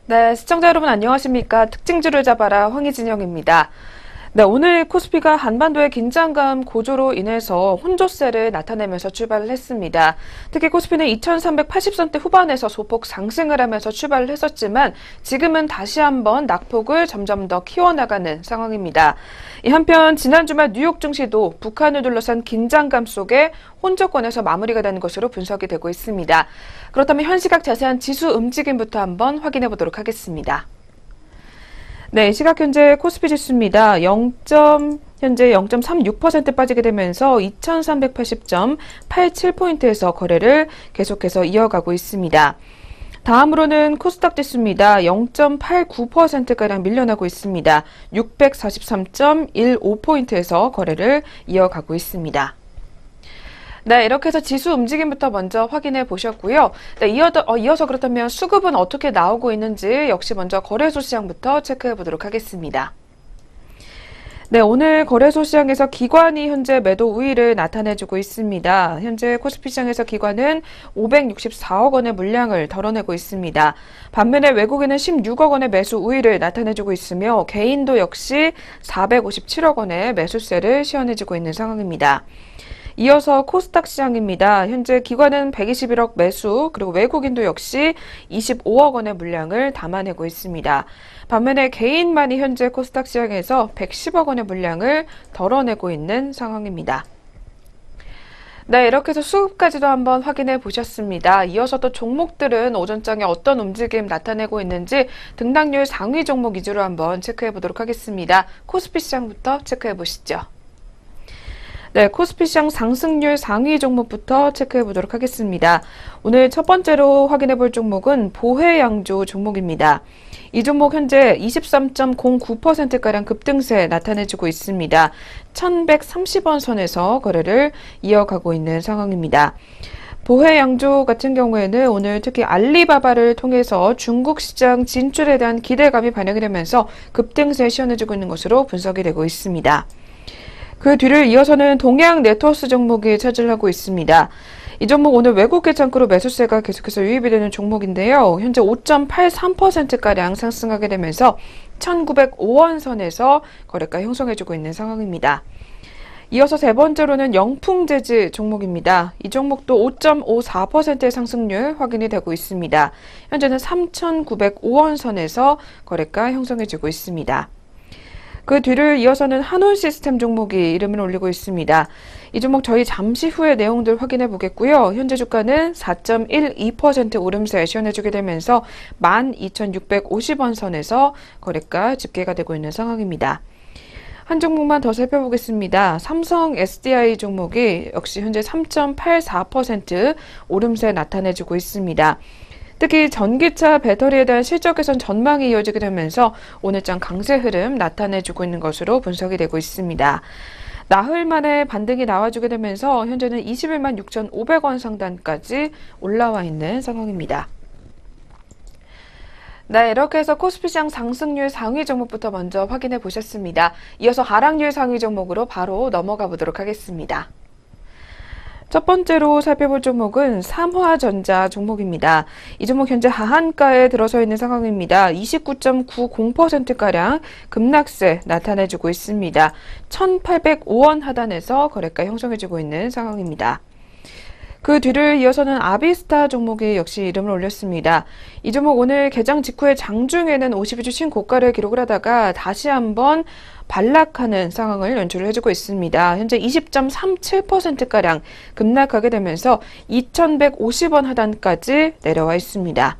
네, 시청자 여러분 안녕하십니까? 특징주를 잡아라 황희진영입니다. 네, 오늘 코스피가 한반도의 긴장감 고조로 인해서 혼조세를 나타내면서 출발을 했습니다. 특히 코스피는 2380선대 후반에서 소폭 상승을 하면서 출발을 했었지만 지금은 다시 한번 낙폭을 점점 더 키워나가는 상황입니다. 한편 지난 주말 뉴욕 증시도 북한을 둘러싼 긴장감 속에 혼조권에서 마무리가 되는 것으로 분석이 되고 있습니다. 그렇다면 현 시각 자세한 지수 움직임부터 한번 확인해 보도록 하겠습니다. 네, 시각 현재 코스피 지수입니다. 현재 0.36% 빠지게 되면서 2380.87포인트에서 거래를 계속해서 이어가고 있습니다. 다음으로는 코스닥 지수입니다. 0.89%가량 밀려나고 있습니다. 643.15포인트에서 거래를 이어가고 있습니다. 네, 이렇게 해서 지수 움직임부터 먼저 확인해 보셨고요. 네, 이어서 그렇다면 수급은 어떻게 나오고 있는지 역시 먼저 거래소 시장부터 체크해 보도록 하겠습니다. 네, 오늘 거래소 시장에서 기관이 현재 매도 우위를 나타내주고 있습니다. 현재 코스피 시장에서 기관은 564억 원의 물량을 덜어내고 있습니다. 반면에 외국인은 16억 원의 매수 우위를 나타내주고 있으며 개인도 역시 457억 원의 매수세를 시연해주고 있는 상황입니다. 이어서 코스닥 시장입니다. 현재 기관은 121억 매수, 그리고 외국인도 역시 25억 원의 물량을 담아내고 있습니다. 반면에 개인만이 현재 코스닥 시장에서 110억 원의 물량을 덜어내고 있는 상황입니다. 네, 이렇게 해서 수급까지도 한번 확인해 보셨습니다. 이어서 또 종목들은 오전장에 어떤 움직임 나타내고 있는지 등락률 상위 종목 위주로 한번 체크해 보도록 하겠습니다. 코스피 시장부터 체크해 보시죠. 네, 코스피 시장 상승률 상위 종목부터 체크해 보도록 하겠습니다. 오늘 첫 번째로 확인해 볼 종목은 보혜양조 종목입니다. 이 종목 현재 23.09%가량 급등세 나타내주고 있습니다. 1130원 선에서 거래를 이어가고 있는 상황입니다. 보혜양조 같은 경우에는 오늘 특히 알리바바를 통해서 중국 시장 진출에 대한 기대감이 반영이 되면서 급등세 시연해주고 있는 것으로 분석이 되고 있습니다. 그 뒤를 이어서는 동양 네트워스 종목이 차지를 하고 있습니다. 이 종목 오늘 외국계 창구로 매수세가 계속해서 유입이 되는 종목인데요. 현재 5.83%가량 상승하게 되면서 1905원 선에서 거래가 형성해주고 있는 상황입니다. 이어서 세 번째로는 영풍재즈 종목입니다. 이 종목도 5.54%의 상승률 확인이 되고 있습니다. 현재는 3,905원 선에서 거래가 형성해주고 있습니다. 그 뒤를 이어서는 한온시스템 종목이 이름을 올리고 있습니다. 이 종목 저희 잠시 후에 내용들 확인해 보겠고요. 현재 주가는 4.12% 오름세 시연해주게 되면서 12,650원 선에서 거래가 집계가 되고 있는 상황입니다. 한 종목만 더 살펴보겠습니다. 삼성 SDI 종목이 역시 현재 3.84% 오름세 나타내주고 있습니다. 특히 전기차 배터리에 대한 실적 개선 전망이 이어지게 되면서 오늘장 강세 흐름 나타내주고 있는 것으로 분석이 되고 있습니다. 나흘 만에 반등이 나와주게 되면서 현재는 21만 6,500원 상단까지 올라와 있는 상황입니다. 네, 이렇게 해서 코스피 시장 상승률 상위 종목부터 먼저 확인해 보셨습니다. 이어서 하락률 상위 종목으로 바로 넘어가 보도록 하겠습니다. 첫 번째로 살펴볼 종목은 삼화전자 종목입니다. 이 종목 현재 하한가에 들어서 있는 상황입니다. 29.90%가량 급락세 나타내주고 있습니다. 1,805원 하단에서 거래가 형성해주고 있는 상황입니다. 그 뒤를 이어서는 아비스타 종목이 역시 이름을 올렸습니다. 이 종목 오늘 개장 직후에 장중에는 52주 신고가를 기록을 하다가 다시 한번 반락하는 상황을 연출을 해주고 있습니다. 현재 20.37%가량 급락하게 되면서 2,150원 하단까지 내려와 있습니다.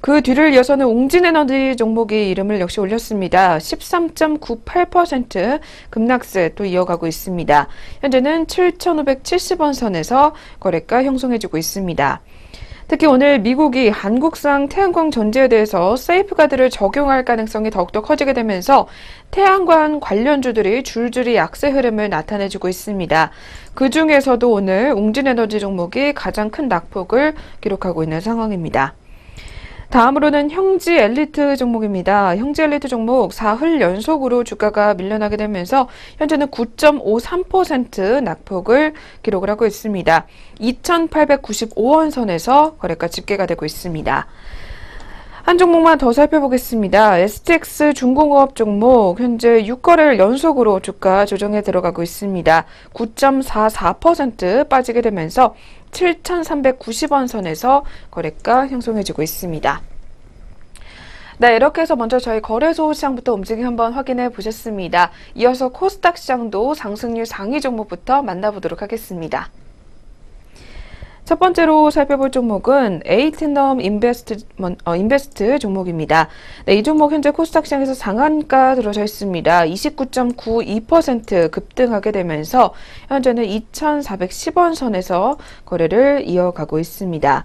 그 뒤를 이어서는 웅진에너지 종목이 이름을 역시 올렸습니다. 13.98% 급락세 또 이어가고 있습니다. 현재는 7,570원 선에서 거래가 형성해주고 있습니다. 특히 오늘 미국이 한국산 태양광 전지에 대해서 세이프가드를 적용할 가능성이 더욱더 커지게 되면서 태양광 관련주들이 줄줄이 약세 흐름을 나타내주고 있습니다. 그 중에서도 오늘 웅진에너지 종목이 가장 큰 낙폭을 기록하고 있는 상황입니다. 다음으로는 형지 엘리트 종목입니다. 형지 엘리트 종목 4흘 연속으로 주가가 밀려나게 되면서 현재는 9.53% 낙폭을 기록을 하고 있습니다. 2,895원 선에서 거래가 집계가 되고 있습니다. 한 종목만 더 살펴보겠습니다. STX 중공업 종목 현재 6거래일 연속으로 주가 조정에 들어가고 있습니다. 9.44% 빠지게 되면서 7,390원 선에서 거래가 형성해지고 있습니다. 네, 이렇게 해서 먼저 저희 거래소 시장부터 움직임 한번 확인해 보셨습니다. 이어서 코스닥 시장도 상승률 상위 종목부터 만나보도록 하겠습니다. 첫 번째로 살펴볼 종목은 에이티넘 인베스트 종목입니다. 네, 이 종목 현재 코스닥 시장에서 상한가 들어져 있습니다. 29.92% 급등하게 되면서 현재는 2,410원 선에서 거래를 이어가고 있습니다.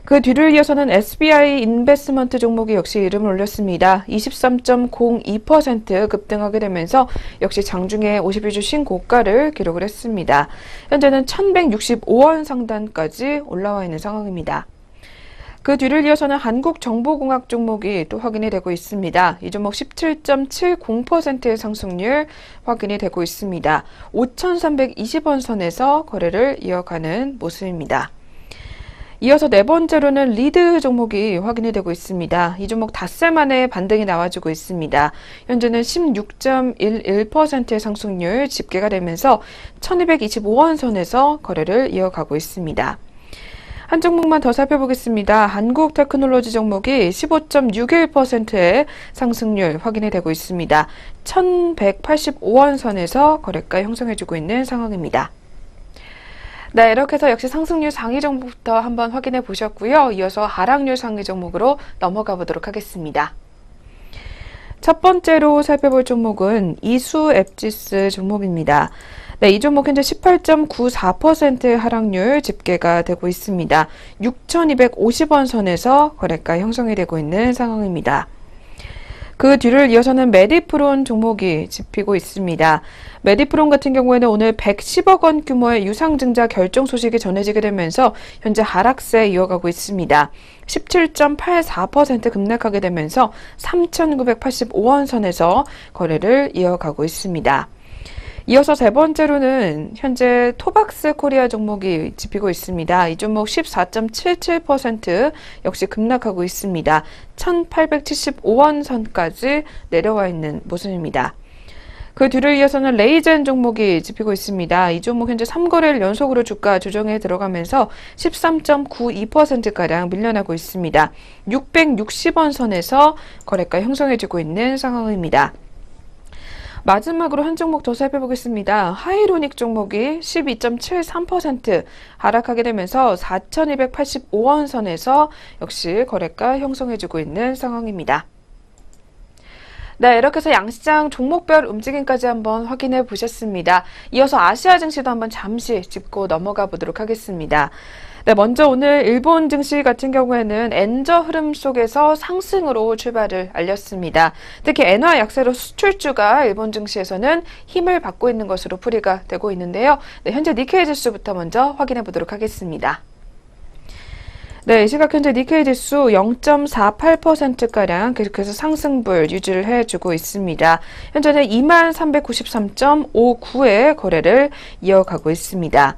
그 뒤를 이어서는 SBI 인베스트먼트 종목이 역시 이름을 올렸습니다. 23.02% 급등하게 되면서 역시 장중에 51주 신고가를 기록을 했습니다. 현재는 1,165원 상단까지 올라와 있는 상황입니다. 그 뒤를 이어서는 한국정보공학 종목이 또 확인이 되고 있습니다. 이 종목 17.70%의 상승률 확인이 되고 있습니다. 5,320원 선에서 거래를 이어가는 모습입니다. 이어서 네 번째로는 리드 종목이 확인이 되고 있습니다. 이 종목 닷새 만에 반등이 나와주고 있습니다. 현재는 16.11%의 상승률 집계가 되면서 1,225원 선에서 거래를 이어가고 있습니다. 한 종목만 더 살펴보겠습니다. 한국테크놀로지 종목이 15.61%의 상승률 확인이 되고 있습니다. 1,185원 선에서 거래가 형성해주고 있는 상황입니다. 네, 이렇게 해서 역시 상승률 상위 종목부터 한번 확인해 보셨고요. 이어서 하락률 상위 종목으로 넘어가 보도록 하겠습니다. 첫 번째로 살펴볼 종목은 이수앱지스 종목입니다. 네, 이 종목 현재 18.94%의 하락률 집계가 되고 있습니다. 6,250원 선에서 거래가 형성이 되고 있는 상황입니다. 그 뒤를 이어서는 메디프론 종목이 집히고 있습니다. 메디프론 같은 경우에는 오늘 110억 원 규모의 유상증자 결정 소식이 전해지게 되면서 현재 하락세 이어가고 있습니다. 17.84% 급락하게 되면서 3,985원 선에서 거래를 이어가고 있습니다. 이어서 세 번째로는 현재 토박스 코리아 종목이 집히고 있습니다. 이 종목 14.77% 역시 급락하고 있습니다. 1,875원 선까지 내려와 있는 모습입니다. 그 뒤를 이어서는 레이젠 종목이 집히고 있습니다. 이 종목 현재 3거래일 연속으로 주가 조정에 들어가면서 13.92%가량 밀려나고 있습니다. 660원 선에서 거래가 형성해지고 있는 상황입니다. 마지막으로 한 종목 더 살펴보겠습니다. 하이로닉 종목이 12.73% 하락하게 되면서 4,285원 선에서 역시 거래가 형성해주고 있는 상황입니다. 네, 이렇게 해서 양시장 종목별 움직임까지 한번 확인해 보셨습니다. 이어서 아시아 증시도 한번 잠시 짚고 넘어가 보도록 하겠습니다. 네, 먼저 오늘 일본 증시 같은 경우에는 엔저 흐름 속에서 상승으로 출발을 알렸습니다. 특히 엔화 약세로 수출주가 일본 증시에서는 힘을 받고 있는 것으로 풀이가 되고 있는데요. 네, 현재 니케이 지수부터 먼저 확인해 보도록 하겠습니다. 네, 이 시각 현재 니케이 지수 0.48%가량 계속해서 상승불 유지를 해주고 있습니다. 현재는 2393.59의 거래를 이어가고 있습니다.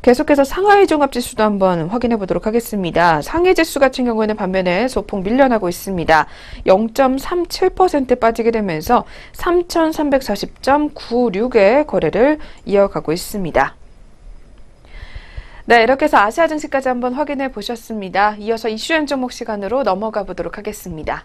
계속해서 상하이 종합지수도 한번 확인해 보도록 하겠습니다. 상해 지수 같은 경우에는 반면에 소폭 밀려나고 있습니다. 0.37% 빠지게 되면서 3,340.96의 거래를 이어가고 있습니다. 네, 이렇게 해서 아시아 증시까지 한번 확인해 보셨습니다. 이어서 이슈엔 종목 시간으로 넘어가 보도록 하겠습니다.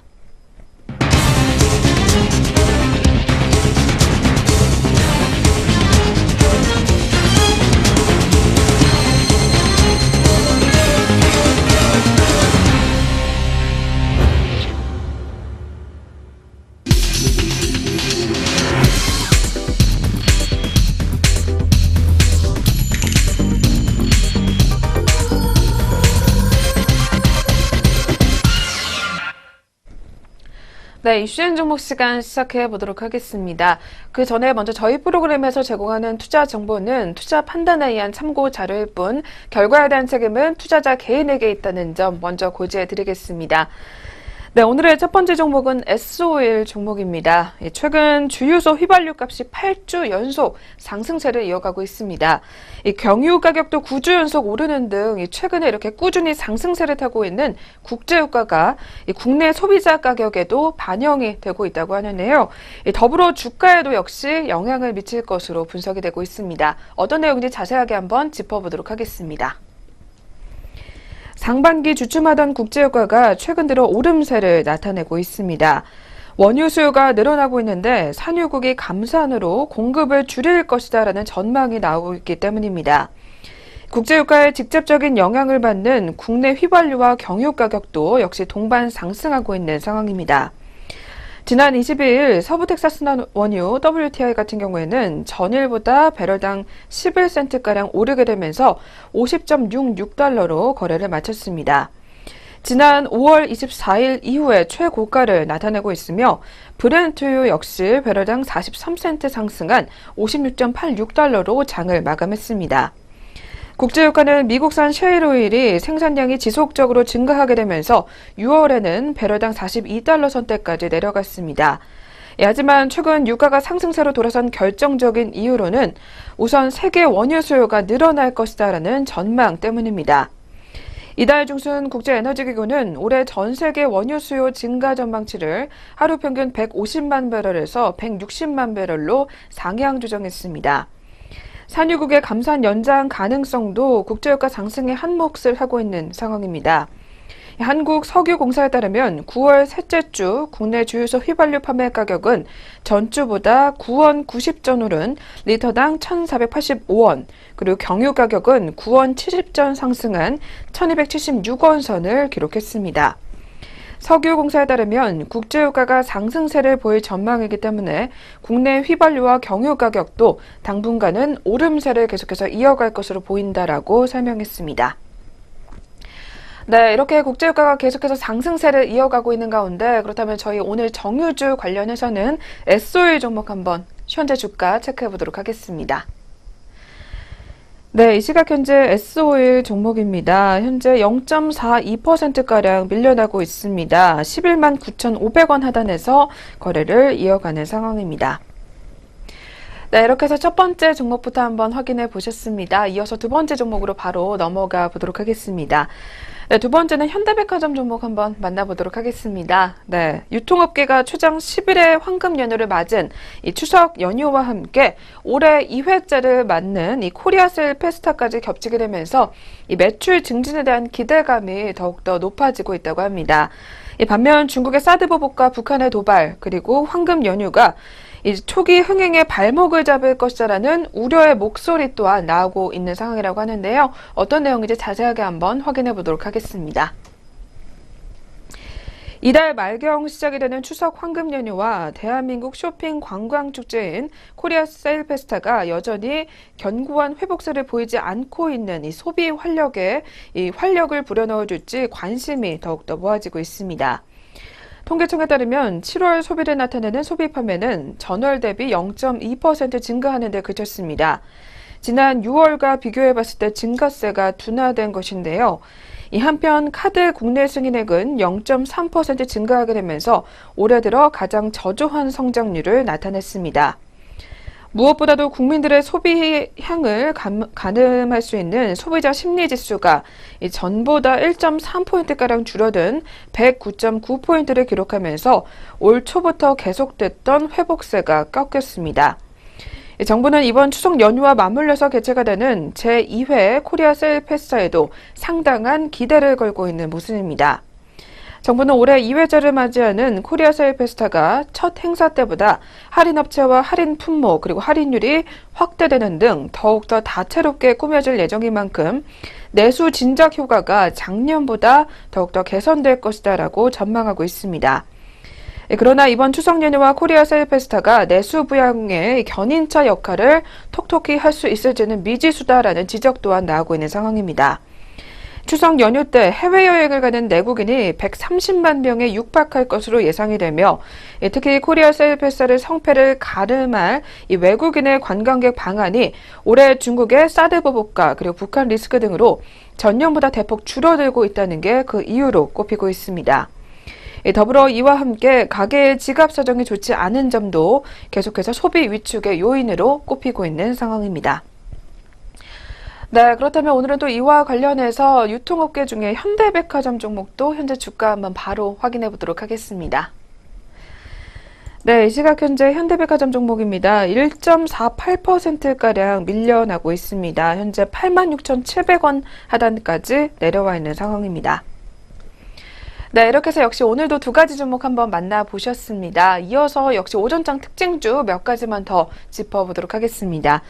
네, 이슈엔 종목 시간 시작해 보도록 하겠습니다. 그 전에 먼저 저희 프로그램에서 제공하는 투자 정보는 투자 판단에 의한 참고 자료일 뿐 결과에 대한 책임은 투자자 개인에게 있다는 점 먼저 고지해 드리겠습니다. 네, 오늘의 첫 번째 종목은 S-오일 종목입니다. 최근 주유소 휘발유 값이 8주 연속 상승세를 이어가고 있습니다. 경유 가격도 9주 연속 오르는 등 최근에 이렇게 꾸준히 상승세를 타고 있는 국제유가가 국내 소비자 가격에도 반영이 되고 있다고 하는데요. 더불어 주가에도 역시 영향을 미칠 것으로 분석이 되고 있습니다. 어떤 내용인지 자세하게 한번 짚어보도록 하겠습니다. 상반기 주춤하던 국제유가가 최근 들어 오름세를 나타내고 있습니다. 원유 수요가 늘어나고 있는데 산유국이 감산으로 공급을 줄일 것이다라는 전망이 나오고 있기 때문입니다. 국제유가에 직접적인 영향을 받는 국내 휘발유와 경유 가격도 역시 동반 상승하고 있는 상황입니다. 지난 22일 서부 텍사스 원유 WTI 같은 경우에는 전일보다 배럴당 11센트가량 오르게 되면서 50.66달러로 거래를 마쳤습니다. 지난 5월 24일 이후에 최고가를 나타내고 있으며 브렌트유 역시 배럴당 43센트 상승한 56.86달러로 장을 마감했습니다. 국제유가는 미국산 셰일오일이 생산량이 지속적으로 증가하게 되면서 6월에는 배럴당 42달러 선대까지 내려갔습니다. 하지만 최근 유가가 상승세로 돌아선 결정적인 이유로는 우선 세계 원유 수요가 늘어날 것이다라는 전망 때문입니다. 이달 중순 국제에너지기구는 올해 전 세계 원유 수요 증가 전망치를 하루 평균 150만 배럴에서 160만 배럴로 상향 조정했습니다. 산유국의 감산 연장 가능성도 국제유가 상승에 한몫을 하고 있는 상황입니다. 한국석유공사에 따르면 9월 셋째 주 국내 주유소 휘발유 판매 가격은 전주보다 9원 90전 오른 리터당 1,485원, 그리고 경유 가격은 9원 70전 상승한 1,276원 선을 기록했습니다. 석유공사에 따르면 국제유가가 상승세를 보일 전망이기 때문에 국내 휘발유와 경유 가격도 당분간은 오름세를 계속해서 이어갈 것으로 보인다라고 설명했습니다. 네, 이렇게 국제유가가 계속해서 상승세를 이어가고 있는 가운데 그렇다면 저희 오늘 정유주 관련해서는 S-오일 종목 한번 현재 주가 체크해 보도록 하겠습니다. 네, 이 시각 현재 S-오일 종목입니다. 현재 0.42%가량 밀려나고 있습니다. 11만 9,500원 하단에서 거래를 이어가는 상황입니다. 네, 이렇게 해서 첫 번째 종목부터 한번 확인해 보셨습니다. 이어서 두 번째 종목으로 바로 넘어가 보도록 하겠습니다. 네, 두 번째는 현대백화점 종목 한번 만나보도록 하겠습니다. 네, 유통업계가 최장 10일의 황금 연휴를 맞은 이 추석 연휴와 함께 올해 2회째를 맞는 이 코리아세일 페스타까지 겹치게 되면서 이 매출 증진에 대한 기대감이 더욱더 높아지고 있다고 합니다. 반면 중국의 사드 보복과 북한의 도발, 그리고 황금 연휴가 이 초기 흥행의 발목을 잡을 것이라는 우려의 목소리 또한 나오고 있는 상황이라고 하는데요. 어떤 내용인지 자세하게 한번 확인해 보도록 하겠습니다. 이달 말경 시작이 되는 추석 황금 연휴와 대한민국 쇼핑 관광 축제인 코리아 세일 페스타가 여전히 견고한 회복세를 보이지 않고 있는 이 소비 활력에 이 활력을 불어넣어 줄지 관심이 더욱더 모아지고 있습니다. 통계청에 따르면 7월 소비를 나타내는 소비 판매는 전월 대비 0.2% 증가하는 데 그쳤습니다. 지난 6월과 비교해 봤을 때 증가세가 둔화된 것인데요. 이 한편 카드 국내 승인액은 0.3% 증가하게 되면서 올해 들어 가장 저조한 성장률을 나타냈습니다. 무엇보다도 국민들의 소비 향을 가늠할 수 있는 소비자 심리지수가 전보다 1.3포인트가량 줄어든 109.9포인트를 기록하면서 올 초부터 계속됐던 회복세가 꺾였습니다. 정부는 이번 추석 연휴와 맞물려서 개최가 되는 제2회 코리아 세일 페스타에도 상당한 기대를 걸고 있는 모습입니다. 정부는 올해 2회째를 맞이하는 코리아 세일 페스타가 첫 행사 때보다 할인업체와 할인 품목 그리고 할인율이 확대되는 등 더욱더 다채롭게 꾸며질 예정인 만큼 내수 진작 효과가 작년보다 더욱더 개선될 것이다라고 전망하고 있습니다. 그러나 이번 추석 연휴와 코리아 세일 페스타가 내수 부양의 견인차 역할을 톡톡히 할 수 있을지는 미지수다라는 지적 또한 나오고 있는 상황입니다. 추석 연휴 때 해외여행을 가는 내국인이 130만 명에 육박할 것으로 예상이 되며 특히 코리아 세일 페스타를 성패를 가름할 이 외국인의 관광객 방한이 올해 중국의 사드 보복과 그리고 북한 리스크 등으로 전년보다 대폭 줄어들고 있다는 게 그 이유로 꼽히고 있습니다. 더불어 이와 함께 가계의 지갑 사정이 좋지 않은 점도 계속해서 소비 위축의 요인으로 꼽히고 있는 상황입니다. 네, 그렇다면 오늘은 또 이와 관련해서 유통업계 중에 현대백화점 종목도 현재 주가 한번 바로 확인해 보도록 하겠습니다. 네, 이 시각 현재 현대백화점 종목입니다. 1.48%가량 밀려나고 있습니다. 현재 86,700원 하단까지 내려와 있는 상황입니다. 네, 이렇게 해서 역시 오늘도 두 가지 종목 한번 만나보셨습니다. 이어서 역시 오전장 특징주 몇 가지만 더 짚어보도록 하겠습니다.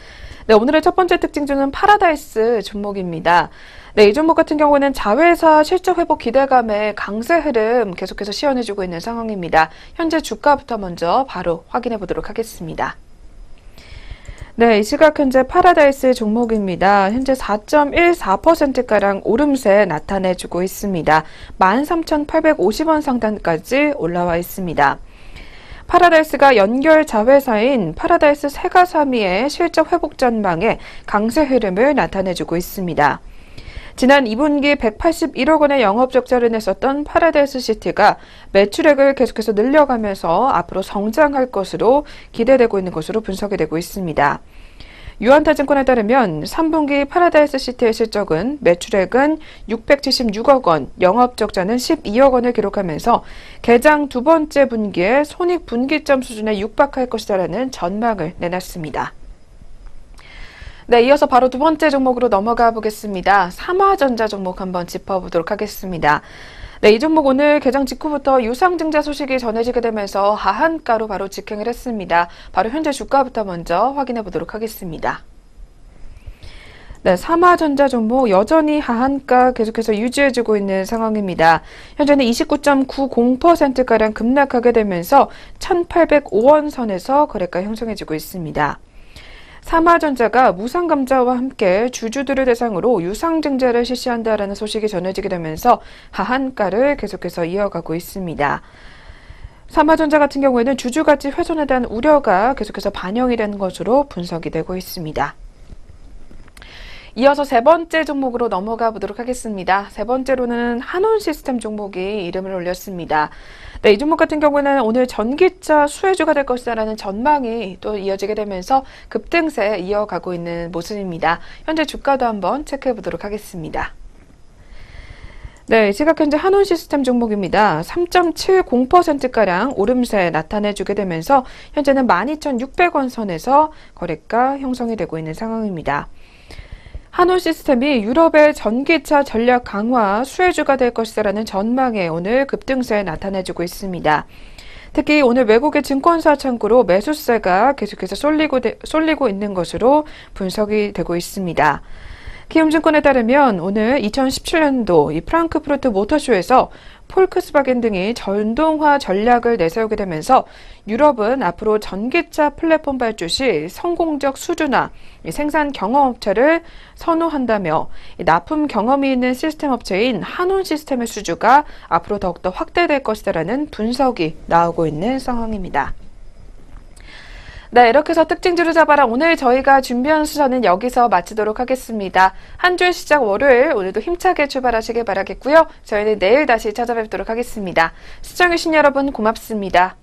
네, 오늘의 첫 번째 특징주는 파라다이스 종목입니다. 네, 이 종목 같은 경우는 자회사 실적 회복 기대감에 강세 흐름 계속해서 시연해주고 있는 상황입니다. 현재 주가부터 먼저 바로 확인해 보도록 하겠습니다. 네, 이 시각 현재 파라다이스 종목입니다. 현재 4.14%가량 오름세 나타내주고 있습니다. 13,850원 상단까지 올라와 있습니다. 파라다이스가 연결 자회사인 파라다이스 세가삼위의 실적 회복 전망에 강세 흐름을 나타내주고 있습니다. 지난 2분기 181억 원의 영업 적자를 냈었던 파라다이스 시티가 매출액을 계속해서 늘려가면서 앞으로 성장할 것으로 기대되고 있는 것으로 분석이 되고 있습니다. 유한타증권에 따르면 3분기 파라다이스 시티의 실적은 매출액은 676억 원, 영업 적자는 12억 원을 기록하면서 개장 두 번째 분기에 손익 분기점 수준에 육박할 것이라는 전망을 내놨습니다. 네, 이어서 바로 두 번째 종목으로 넘어가 보겠습니다. 삼화전자 종목 한번 짚어보도록 하겠습니다. 네, 이 종목 오늘 개장 직후부터 유상증자 소식이 전해지게 되면서 하한가로 바로 직행을 했습니다. 바로 현재 주가부터 먼저 확인해 보도록 하겠습니다. 네, 삼화전자 종목 여전히 하한가 계속해서 유지해주고 있는 상황입니다. 현재는 29.90%가량 급락하게 되면서 1,805원 선에서 거래가 형성해지고 있습니다. 삼화전자가 무상감자와 함께 주주들을 대상으로 유상증자를 실시한다라는 소식이 전해지게 되면서 하한가를 계속해서 이어가고 있습니다. 삼화전자 같은 경우에는 주주가치 훼손에 대한 우려가 계속해서 반영이 되는 것으로 분석이 되고 있습니다. 이어서 세 번째 종목으로 넘어가 보도록 하겠습니다. 세 번째로는 한온시스템 종목이 이름을 올렸습니다. 네, 이 종목 같은 경우는 오늘 전기차 수혜주가 될 것이라는 전망이 또 이어지게 되면서 급등세 이어가고 있는 모습입니다. 현재 주가도 한번 체크해 보도록 하겠습니다. 네, 시각 현재 한온시스템 종목입니다. 3.70%가량 오름세 나타내주게 되면서 현재는 12,600원 선에서 거래가 형성이 되고 있는 상황입니다. 한온시스템이 유럽의 전기차 전략 강화 수혜주가 될 것이라는 전망에 오늘 급등세 나타내주고 있습니다. 특히 오늘 외국의 증권사 창구로 매수세가 계속해서 쏠리고 있는 것으로 분석이 되고 있습니다. 키움증권에 따르면 오늘 2017년도 이 프랑크푸르트 모터쇼에서 폴크스바겐 등이 전동화 전략을 내세우게 되면서 유럽은 앞으로 전기차 플랫폼 발주 시 성공적 수주나 생산 경험업체를 선호한다며 납품 경험이 있는 시스템 업체인 한온시스템의 수주가 앞으로 더욱더 확대될 것이라는 분석이 나오고 있는 상황입니다. 네, 이렇게 해서 특징주를 잡아라. 오늘 저희가 준비한 수사는 여기서 마치도록 하겠습니다. 한 주의 시작 월요일, 오늘도 힘차게 출발하시길 바라겠고요. 저희는 내일 다시 찾아뵙도록 하겠습니다. 시청해주신 여러분 고맙습니다.